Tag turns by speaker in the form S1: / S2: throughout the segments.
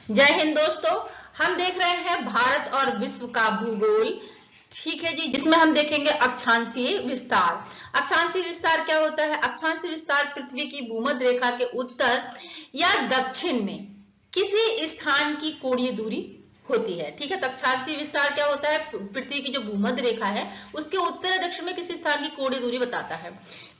S1: जय हिंद दोस्तों। हम देख रहे हैं भारत और विश्व का भूगोल। ठीक है जी, जिसमें हम देखेंगे अक्षांशीय विस्तार। अक्षांशीय विस्तार क्या होता है? अक्षांशीय विस्तार पृथ्वी की भूमध्य रेखा के उत्तर या दक्षिण में किसी स्थान की कोणीय दूरी होती है। ठीक है, तो अक्षांशीय विस्तार क्या होता है? पृथ्वी की जो भूमध्य रेखा है उसके उत्तर या दक्षिण में किसी स्थान की कोणीय दूरी बताता है,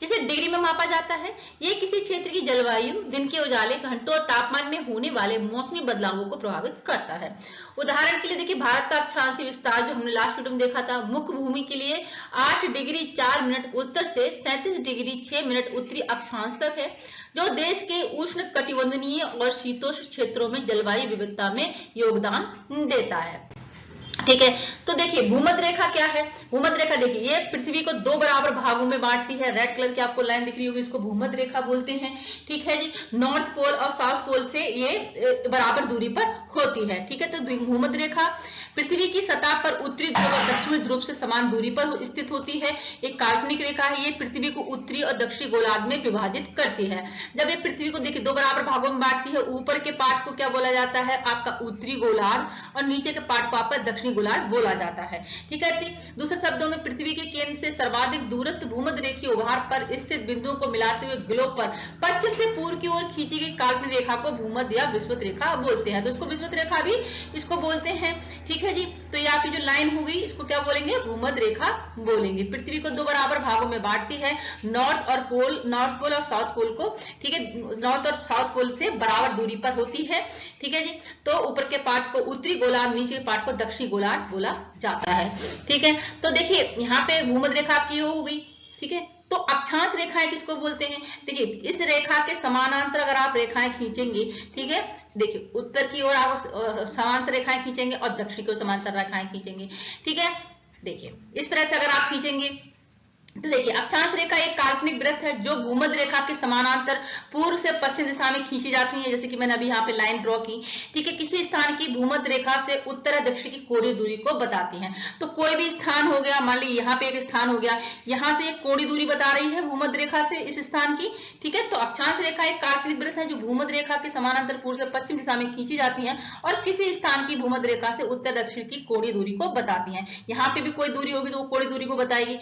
S1: जिसे डिग्री में मापा जाता है। ये किसी क्षेत्र की जलवायु, दिन के उजाले, घंटों और तापमान में होने वाले मौसमी बदलावों को प्रभावित करता है। उदाहरण के लिए देखिए, भारत का अक्षांशीय विस्तार जो हमने लास्ट वीडियो में देखा था, मुख्य भूमि के लिए 8 डिग्री 4 मिनट उत्तर से 37 डिग्री 6 मिनट उत्तरी अक्षांश तक है, जो देश के उष्ण कटिबंधीय और शीतोष्ण क्षेत्रों में जलवायु विविधता में योगदान देता है। ठीक है, तो देखिए भूमध्य रेखा क्या है? भूमध्य रेखा देखिए, ये पृथ्वी को दो बराबर भागों में बांटती है। रेड कलर की आपको लाइन दिख रही होगी, इसको भूमध्य रेखा बोलते हैं। ठीक है जी, नॉर्थ पोल और साउथ पोल से ये बराबर दूरी पर होती है। ठीक है, तो भूमध्य रेखा पृथ्वी की सतह पर उत्तरी ध्रुव और दक्षिणी ध्रुव से समान दूरी पर स्थित होती है। एक काल्पनिक रेखा है, ये पृथ्वी को उत्तरी और दक्षिणी गोलार्ध में विभाजित करती है। जब ये पृथ्वी को देखिए दो बराबर भागों में बांटती है, ऊपर के पार्ट को क्या बोला जाता है? आपका उत्तरी गोलार्ध, और नीचे के पार्ट को आपका दक्षिणी गोलार्ध बोला जाता है। ठीक है, दूसरे शब्दों में पृथ्वी के केंद्र से सर्वाधिक दूरस्थ भूमध्य रेखीय उभार पर स्थित बिंदुओं को मिलाते हुए ग्लोब पर पश्चिम से पूर्व की ओर खींची गई काल्पनिक रेखा को भूमध्य या विषुवत रेखा बोलते हैं। तो इसको विषुवत रेखा भी इसको बोलते हैं। ठीक है जी, तो ये आपकी जो लाइन हो गई इसको क्या बोलेंगे? भूमध्य रेखा बोलेंगे। पृथ्वी को दो बराबर भागों में बांटती है, नॉर्थ पोल और साउथ पोल को। ठीक है, नॉर्थ और साउथ पोल से बराबर दूरी पर होती है। ठीक है जी, तो ऊपर के पार्ट को उत्तरी गोलार्ध, नीचे के पार्ट को दक्षिणी गोलार्ध बोला जाता है। ठीक है, तो देखिए यहाँ पे भूमध्य रेखा आपकी हो गई। ठीक है, तो अक्षांश रेखाएं किसको बोलते हैं? देखिए, इस रेखा के समानांतर अगर आप रेखाएं खींचेंगे, ठीक है, देखिए उत्तर की ओर आप समांतर रेखाएं खींचेंगे और दक्षिण की ओर समांतर रेखाएं खींचेंगे। ठीक है, देखिए इस तरह से अगर आप खींचेंगे तो देखिए अक्षांश रेखा एक काल्पनिक वृत्त है जो भूमध्य रेखा के समानांतर पूर्व से पश्चिम दिशा में खींची जाती है, जैसे कि मैंने अभी यहाँ पे लाइन ड्रॉ की। ठीक है, किसी स्थान की भूमध्य रेखा से उत्तर और दक्षिण की कोणीय दूरी को बताती हैं। तो कोई भी स्थान हो गया, मान लीजिए यहाँ पे एक स्थान हो गया, यहाँ से एक कोणीय दूरी बता रही है भूमध्य रेखा से इस स्थान की। ठीक है, तो अक्षांश रेखा एक काल्पनिक वृत्त है जो भूमध्य रेखा के समानांतर पूर्व से पश्चिम दिशा में खींची जाती है और किसी स्थान की भूमध्य रेखा से उत्तर दक्षिण की कोणीय दूरी को बताती है। यहाँ पे भी कोई दूरी होगी तो वो कोणीय दूरी को बताएगी।